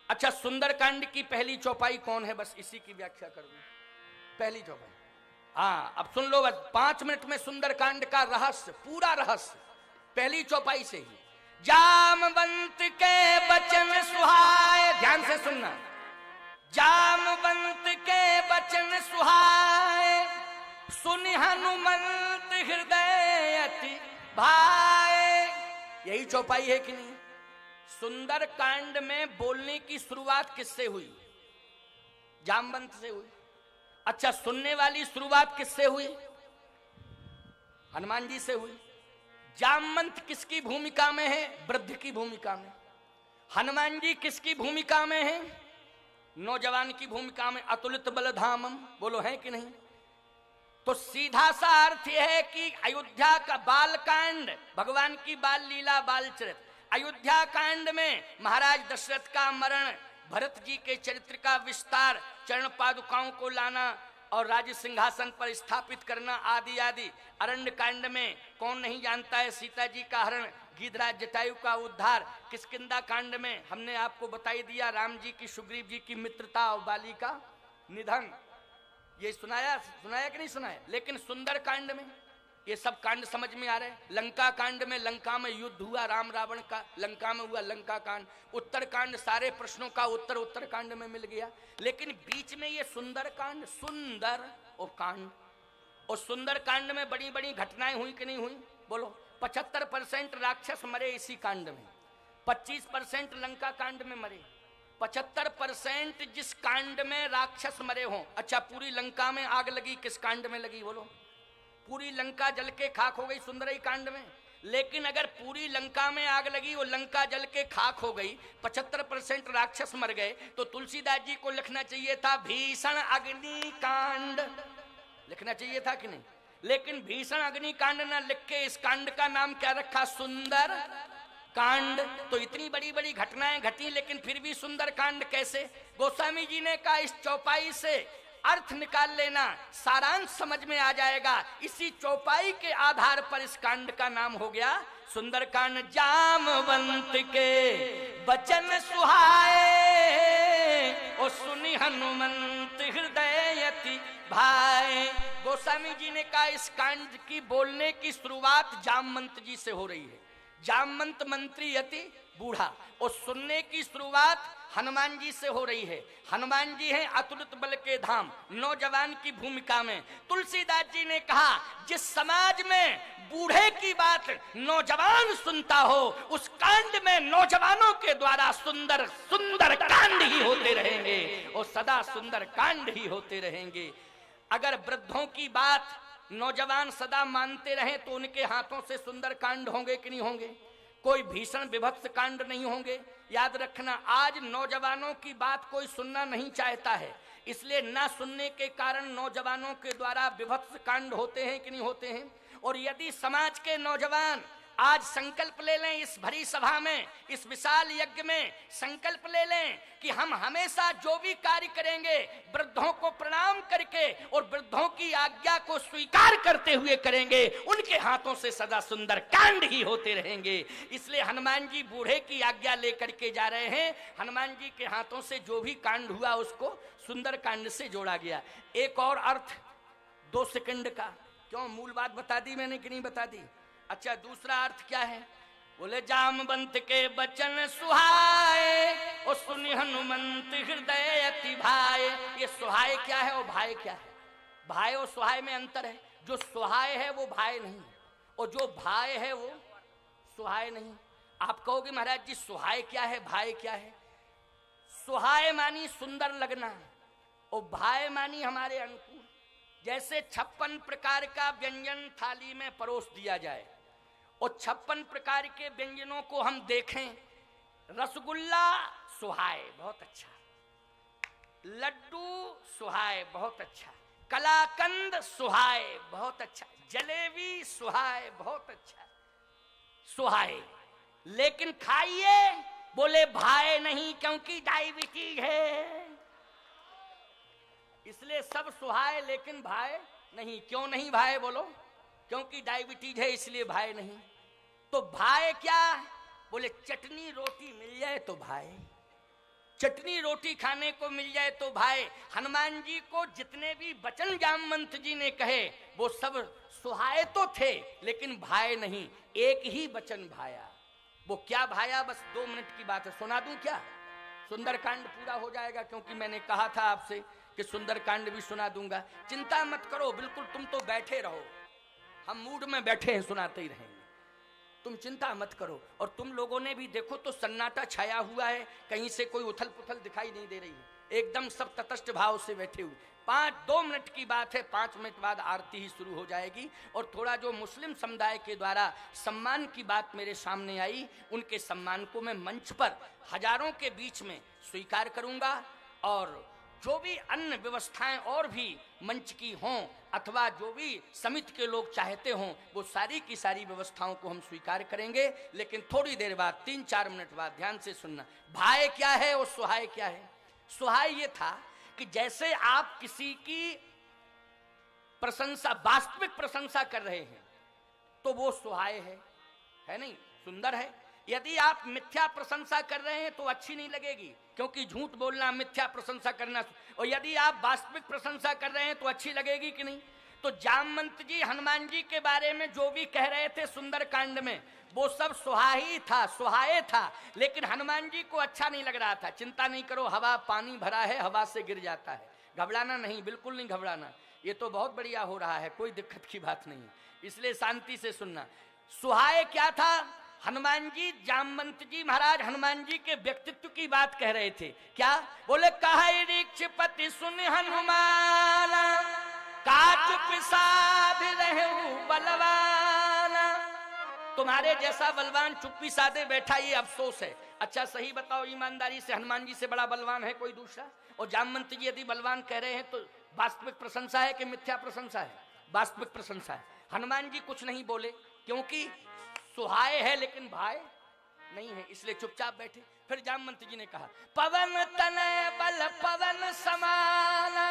अच्छा, सुंदरकांड की पहली चौपाई कौन है, बस इसी की व्याख्या कर दूं। पहली चौपाई, हाँ अब सुन लो, बस 5 मिनट में सुंदरकांड का रहस्य, पूरा रहस्य पहली चौपाई से ही। जामवंत के वचन सुहाए, ध्यान से सुनना, जामवंत के वचन सुहाए, सुनि हनुमंत हृदय अति भाए। यही चौपाई है कि नहीं? सुंदर कांड में बोलने की शुरुआत किससे हुई? जामवंत से हुई। अच्छा, सुनने वाली शुरुआत किससे हुई? हनुमान जी से हुई। जामवंत किसकी भूमिका में है? वृद्ध की भूमिका में। हनुमान जी किसकी भूमिका में है? नौजवान की भूमिका में। अतुलित बलधामम, बोलो है कि नहीं? तो सीधा सा अर्थ यह है कि अयोध्या का बाल कांड, भगवान की बाल लीला, बाल चरित्र, अयोध्या कांड में महाराज दशरथ का मरण, भरत जी के चरित्र का विस्तार, चरण पादुकाओं को लाना और राज सिंहासन पर स्थापित करना आदि आदि। अरण्य कांड में कौन नहीं जानता है सीता जी का हरण, गीधराज जटायु का उद्धार। किष्किंधा कांड में हमने आपको बताई दिया राम जी की सुग्रीव जी की मित्रता और बाली का निधन। ये सुनाया कि नहीं सुनाया? लेकिन सुंदर कांड में ये सब कांड समझ में आ रहे हैं। लंका कांड में लंका में युद्ध हुआ राम रावण का, लंका में हुआ लंका कांड। उत्तर कांड सारे प्रश्नों का उत्तर कांड में मिल गया। लेकिन बीच में ये सुंदर कांड, सुंदर और कांड, और सुंदर कांड में बड़ी बड़ी घटनाएं हुई कि नहीं हुई? बोलो। 75% राक्षस मरे इसी कांड में, 25% लंका कांड में मरे, 75% जिस कांड में राक्षस मरे हों। अच्छा, पूरी लंका में आग लगी, किस कांड में लगी? बोलो। पूरी लंका जल के खाक हो गई सुंदर ही कांड में। लेकिन अगर पूरी लंका में आग लगी और लंका जल के खाक हो गई, 75% राक्षस मर गए, तो तुलसीदास जी को लिखना चाहिए था भीषण अग्नि कांड, लिखना चाहिए था कि नहीं? लेकिन भीषण अग्नि कांड ना लिख के इस कांड का नाम क्या रखा? सुंदर कांड। तो इतनी बड़ी बड़ी घटनाएं घटी, लेकिन फिर भी सुंदर कांड कैसे? गोस्वामी जी ने कहा इस चौपाई से अर्थ निकाल लेना, सारांश समझ में आ जाएगा। इसी चौपाई के आधार पर इस कांड का नाम हो गया सुंदर कांड। जामवंत के वचन सुहाए, और सुनि हनुमंत हृदय अति भाए। गोस्वामी जी ने कहा इस कांड की बोलने की शुरुआत जामवंत जी से हो रही है। जामवंत मंत्री अति बूढ़ा, और सुनने की शुरुआत हनुमान जी से हो रही है। हनुमान जी हैं अतुलित बल के धाम, नौजवान की भूमिका में। तुलसीदास जी ने कहा जिस समाज में बूढ़े की बात नौजवान सुनता हो, उस कांड में नौजवानों के द्वारा सुंदर सुंदर कांड ही होते रहेंगे, और सदा सुंदर कांड ही होते रहेंगे। अगर वृद्धों की बात नौजवान सदा मानते रहे तो उनके हाथों से सुंदर कांड होंगे कि नहीं होंगे? कोई भीषण विभत्स कांड नहीं होंगे। याद रखना, आज नौजवानों की बात कोई सुनना नहीं चाहता है, इसलिए ना सुनने के कारण नौजवानों के द्वारा विभत्स कांड होते हैं कि नहीं होते हैं। और यदि समाज के नौजवान आज संकल्प ले लें, इस भरी सभा में, इस विशाल यज्ञ में संकल्प ले लें कि हम हमेशा जो भी कार्य करेंगे वृद्धों को प्रणाम करके और वृद्धों की आज्ञा को स्वीकार करते हुए करेंगे, उनके हाथों से सदा सुंदर कांड ही होते रहेंगे। इसलिए हनुमान जी बूढ़े की आज्ञा लेकर के जा रहे हैं। हनुमान जी के हाथों से जो भी कांड हुआ उसको सुंदर कांड से जोड़ा गया। एक और अर्थ 2 सेकंड का, क्यों मूल बात बता दी मैंने कि नहीं बता दी? अच्छा, दूसरा अर्थ क्या है? बोले जामवंत के वचन सुहाए, और सुनि हनुमंत हृदय अति भाए। ये सुहाए क्या है और भाई क्या है? भाई और सुहाए में अंतर है। जो सुहाए है वो भाई नहीं, और जो भाई है वो सुहाए नहीं। आप कहोगे महाराज जी सुहाए क्या है, भाई क्या है? सुहाए मानी सुंदर लगना, और भाई मानी हमारे अनुकूल। जैसे 56 प्रकार का व्यंजन थाली में परोस दिया जाए, और 56 प्रकार के व्यंजनों को हम देखें। रसगुल्ला सुहाए, बहुत अच्छा। लड्डू सुहाए, बहुत अच्छा। कलाकंद सुहाए, बहुत अच्छा। जलेबी सुहाए, बहुत अच्छा। सुहाए, लेकिन खाइए बोले भाई नहीं, क्योंकि डायबिटीज है, इसलिए सब सुहाए लेकिन भाई नहीं। क्यों नहीं भाई? बोलो। क्योंकि डायबिटीज है इसलिए भाई नहीं। तो भाई क्या? बोले चटनी रोटी मिल जाए तो भाई, चटनी रोटी खाने को मिल जाए तो भाए। हनुमान जी को जितने भी वचन जामवंत जी ने कहे वो सब सुहाए तो थे, लेकिन भाए नहीं। एक ही वचन भाया। वो क्या भाया, बस 2 मिनट की बात है, सुना दूं क्या? सुंदरकांड पूरा हो जाएगा, क्योंकि मैंने कहा था आपसे कि सुंदरकांड भी सुना दूंगा। चिंता मत करो, बिल्कुल तुम तो बैठे रहो, हम मूड में बैठे हैं, सुनाते ही रहेंगे, तुम चिंता मत करो। और तुम लोगों ने भी देखो तो सन्नाटा छाया हुआ है, कहीं से कोई उथल पुथल दिखाई नहीं दे रही है, एकदम सब तटस्थ भाव से बैठे हुए। 2 मिनट की बात है, 5 मिनट बाद आरती ही शुरू हो जाएगी। और थोड़ा जो मुस्लिम समुदाय के द्वारा सम्मान की बात मेरे सामने आई, उनके सम्मान को मैं मंच पर हजारों के बीच में स्वीकार करूंगा। और जो भी अन्य व्यवस्थाएं और भी मंच की हों अथवा जो भी समिति के लोग चाहते हों, वो सारी की सारी व्यवस्थाओं को हम स्वीकार करेंगे। लेकिन थोड़ी देर बाद, 3-4 मिनट बाद ध्यान से सुनना, भाए क्या है और सुहाए क्या है। सुहाए ये था कि जैसे आप किसी की प्रशंसा, वास्तविक प्रशंसा कर रहे हैं तो वो सुहाए है नहीं, सुंदर है। यदि आप मिथ्या प्रशंसा कर रहे हैं तो अच्छी नहीं लगेगी, क्योंकि झूठ बोलना, मिथ्या प्रशंसा करना। और यदि आप वास्तविक प्रशंसा कर रहे हैं तो अच्छी लगेगी कि नहीं। तो जामवंत जी हनुमान जी के बारे में जो भी कह रहे थे सुंदरकांड में, वो सब सुहाई था, सुहाए था, लेकिन हनुमान जी को अच्छा नहीं लग रहा था। चिंता नहीं करो, हवा पानी भरा है, हवा से गिर जाता है, घबराना नहीं, बिल्कुल नहीं घबराना, ये तो बहुत बढ़िया हो रहा है, कोई दिक्कत की बात नहीं, इसलिए शांति से सुनना। सुहाए क्या था? हनुमान जी, जामवंत जी महाराज हनुमान जी के व्यक्तित्व की बात कह रहे थे। क्या बोले? कहे ऋक्षपति सुन हनुमान, काच पिसाद रहु बलवाना। तुम्हारे जैसा बलवान चुप्पी साधे बैठा, ये अफसोस है। अच्छा सही बताओ ईमानदारी से, हनुमान जी से बड़ा बलवान है कोई दूसरा? और जामवंत जी यदि बलवान कह रहे हैं तो वास्तविक प्रशंसा है कि मिथ्या प्रशंसा है? वास्तविक प्रशंसा है। हनुमान जी कुछ नहीं बोले, क्योंकि सुहाए है लेकिन भाई नहीं है, इसलिए चुपचाप बैठे। फिर जामवंत जी ने कहा, पवन तनय बल पवन समाना,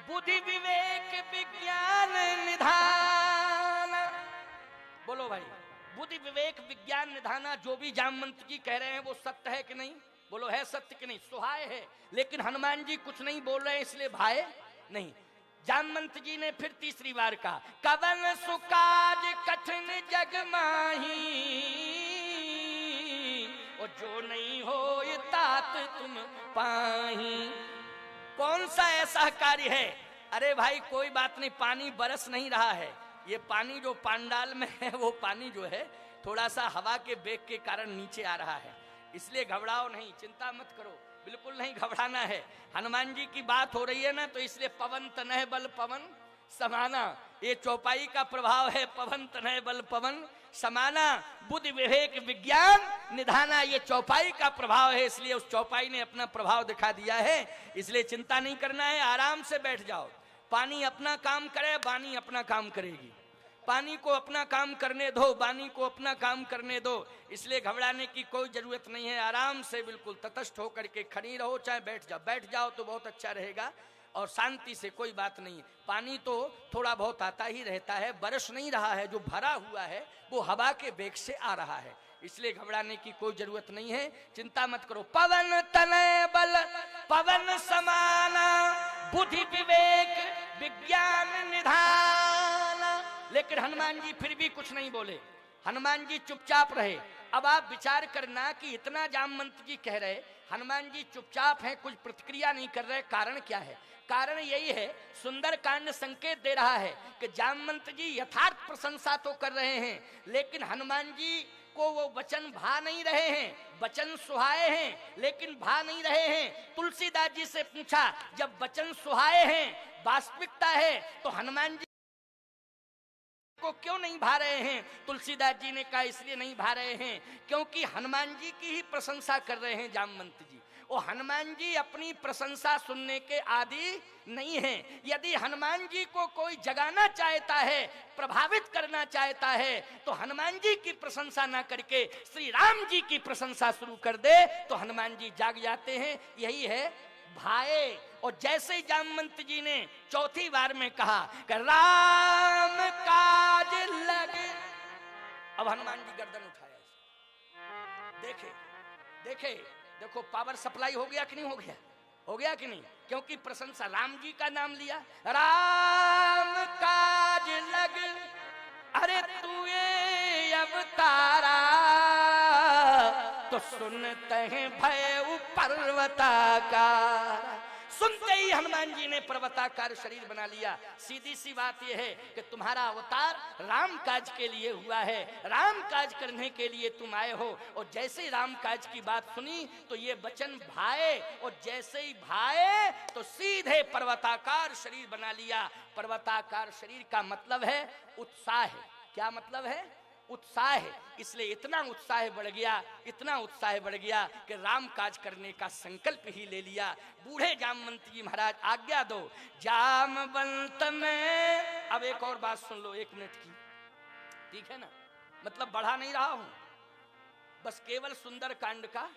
बुद्धि विवेक विज्ञान निधान। बोलो भाई, बुद्धि विवेक विज्ञान निधाना, जो भी जामवंत जी कह रहे हैं वो सत्य है कि नहीं? बोलो है सत्य कि नहीं? सुहाए है, लेकिन हनुमान जी कुछ नहीं बोल रहे हैं, इसलिए भाई नहीं। जामवंत जी ने फिर तीसरी बार कहा, कवन सुकाज कठिन जग माही, और जो नहीं हो ये तात तुम पाही। कौन सा ऐसा कार्य है? अरे भाई कोई बात नहीं, पानी बरस नहीं रहा है, ये पानी जो पांडाल में है वो पानी जो है थोड़ा सा हवा के बेग के कारण नीचे आ रहा है, इसलिए घबराओ नहीं, चिंता मत करो, बिल्कुल नहीं घबराना है। हनुमान जी की बात हो रही है ना, तो इसलिए पवन तनय बल पवन समाना, ये चौपाई का प्रभाव है। पवन तनय बल पवन समाना, बुद्धि विवेक विज्ञान निधाना, ये चौपाई का प्रभाव है, इसलिए उस चौपाई ने अपना प्रभाव दिखा दिया है। इसलिए चिंता नहीं करना है, आराम से बैठ जाओ। पानी अपना काम करे, वाणी अपना काम करेगी। पानी को अपना काम करने दो, वाणी को अपना काम करने दो, इसलिए घबराने की कोई जरूरत नहीं है। आराम से बिल्कुल तटस्थ होकर के खड़ी रहो, चाहे बैठ जाओ तो बहुत अच्छा रहेगा, और शांति से, कोई बात नहीं। पानी तो थोड़ा बहुत आता ही रहता है, बरस नहीं रहा है, जो भरा हुआ है वो हवा के वेग से आ रहा है, इसलिए घबराने की कोई जरूरत नहीं है, चिंता मत करो। पवन तनय बल पवन समाना, बुद्धि विवेक विज्ञान निधान। लेकिन हनुमान जी फिर भी कुछ नहीं बोले, हनुमान जी चुपचाप रहे। अब आप विचार करना कि इतना जामवंत जी कह रहे, हनुमान जी चुपचाप हैं, कुछ प्रतिक्रिया नहीं कर रहे, कारण क्या है? कारण यही है, सुंदरकांड संकेत दे रहा है कि जामवंत जी यथार्थ प्रशंसा तो कर रहे हैं, लेकिन हनुमान जी को वो वचन भा नहीं रहे हैं। वचन सुहाए हैं लेकिन भा नहीं रहे हैं। तुलसीदास जी से पूछा, जब वचन सुहाए हैं, वास्तविकता है, तो हनुमान जी को क्यों नहीं भा रहे हैं? तुलसीदास जी ने कहा, इसलिए नहीं भा रहे हैं क्योंकि हनुमान जी की ही प्रशंसा कर रहे हैं जामवंत जी, और हनुमान जी अपनी प्रशंसा सुनने के आदि नहीं हैं। यदि हनुमान जी को कोई जगाना चाहता है, प्रभावित करना चाहता है, तो हनुमान जी की प्रशंसा ना करके श्री राम जी की प्रशंसा शुरू कर दे तो हनुमान जी जाग जाते हैं। यही है भाए। और जैसे ही जामवंत जी ने चौथी बार में कहा कि राम काज लगे, अब हनुमान जी गर्दन उठाया, देखे देखे देखो पावर सप्लाई हो गया कि नहीं हो गया? हो गया कि नहीं? क्योंकि प्रशंसा, राम जी का नाम लिया, राम काज लग अरे तू ये अवतारा, तो सुनते हैं भय पर्वताकार। सुनते ही हनुमान जी ने पर्वताकार शरीर बना लिया। सीधी सी बात यह है कि तुम्हारा अवतार राम काज के लिए हुआ है, राम काज करने के लिए तुम आए हो। और जैसे ही राम काज की बात सुनी तो ये वचन भाए, और जैसे ही भाए तो सीधे पर्वताकार शरीर बना लिया। पर्वताकार शरीर का मतलब है उत्साह है। क्या मतलब है? उत्साह है। इसलिए इतना उत्साह बढ़ गया, इतना उत्साह बढ़ गया कि राम काज करने का संकल्प ही ले लिया। बूढ़े जामवंत जी महाराज आज्ञा दो जामवंत में। अब एक और बात सुन लो 1 मिनट की, ठीक है ना? मतलब बढ़ा नहीं रहा हूं, बस केवल सुंदर कांड का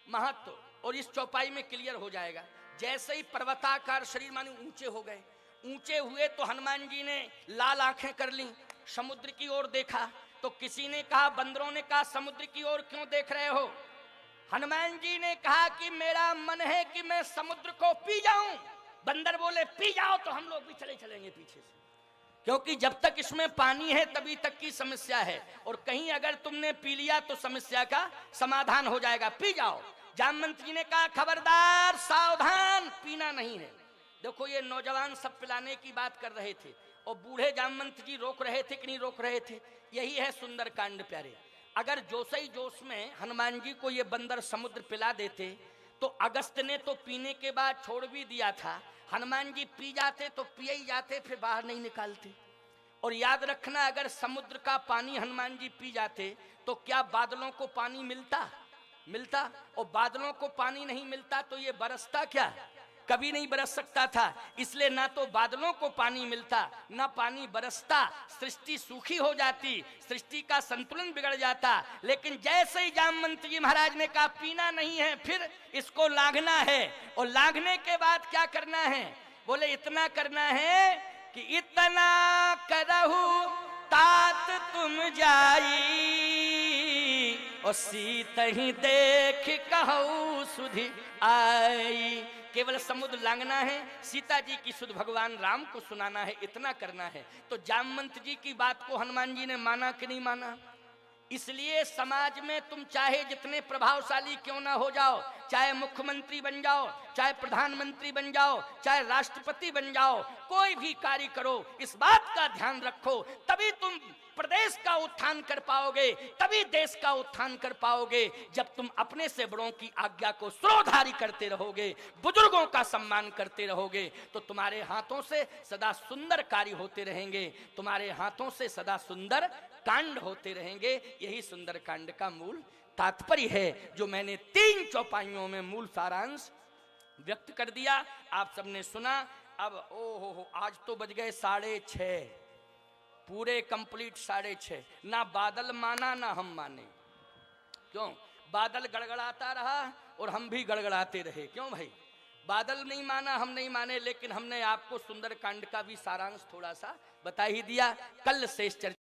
महत्व और इस चौपाई में क्लियर हो जाएगा। जैसे ही पर्वताकार शरीर माने ऊंचे हो गए, ऊंचे हुए तो हनुमान जी ने लाल आंखें कर ली, समुद्र की ओर देखा। तो किसी ने कहा, बंदरों ने कहा, समुद्र की ओर क्यों देख रहे हो? हनुमान जी ने कहा कि मेरा मन है कि मैं समुद्र को पी जाऊं। बंदर बोले पी जाओ तो हम लोग भी चले चलेंगे पीछे से, क्योंकि जब तक इसमें पानी है तभी तक की समस्या है, और कहीं अगर तुमने पी लिया तो समस्या का समाधान हो जाएगा, पी जाओ। जामवंत जी ने कहा खबरदार सावधान, पीना नहीं है। देखो ये नौजवान सब पिलाने की बात कर रहे थे और बूढ़े जामवंत जी रोक रहे थे कि नहीं रोक रहे थे? यही है सुंदर कांड प्यारे। अगर जोश ही जोश में हनुमान जी को ये बंदर समुद्र पिला देते तो अगस्त ने तो पीने के बाद छोड़ भी दिया था, हनुमान जी पी जाते तो पिए ही जाते, फिर बाहर नहीं निकालते। और याद रखना, अगर समुद्र का पानी हनुमान जी पी जाते तो क्या बादलों को पानी मिलता? और बादलों को पानी नहीं मिलता तो ये बरसता क्या? कभी नहीं बरस सकता था। इसलिए ना तो बादलों को पानी मिलता, ना पानी बरसता, सृष्टि सूखी हो जाती, सृष्टि का संतुलन बिगड़ जाता। लेकिन जैसे ही जामवंत जी महाराज ने कहा पीना नहीं है, फिर इसको लांघना है। और लांघने के बाद क्या करना है? बोले इतना करना है कि इतना करहु तात तुम जाई, और सीत ही देख कहू सुधि आई। केवल समुद्र लांघना है, सीता जी की सुध भगवान राम को सुनाना है, इतना करना है। तो जामवंत जी की बात को हनुमान जी ने माना कि नहीं माना? इसलिए समाज में तुम चाहे जितने प्रभावशाली क्यों ना हो जाओ, चाहे मुख्यमंत्री बन जाओ, चाहे प्रधानमंत्री बन जाओ, चाहे राष्ट्रपति बन जाओ, कोई भी कार्य करो, इस बात का ध्यान रखो, तभी तुम प्रदेश का उत्थान कर पाओगे, तभी देश का उत्थान कर पाओगे। जब तुम अपने से बड़ों की आज्ञा को श्रोधारी करते रहोगे, बुजुर्गों का सम्मान करते रहोगे, तो तुम्हारे हाथों से सदा सुंदर कार्य होते रहेंगे, तुम्हारे हाथों से सदा सुंदर कांड होते रहेंगे। यही सुंदर कांड का मूल तात्पर्य है, जो मैंने 3 चौपाइयों में मूल सारांश व्यक्त कर दिया। आप सबने सुना। अब ओ आज तो बज गए 6:30, पूरे कंप्लीट 6:30। ना बादल माना ना हम माने। क्यों? बादल गड़गड़ाता रहा और हम भी गड़गड़ाते रहे। क्यों भाई? बादल नहीं माना, हम नहीं माने, लेकिन हमने आपको सुंदर कांड का भी सारांश थोड़ा सा बता ही दिया। कल शेष चर्चा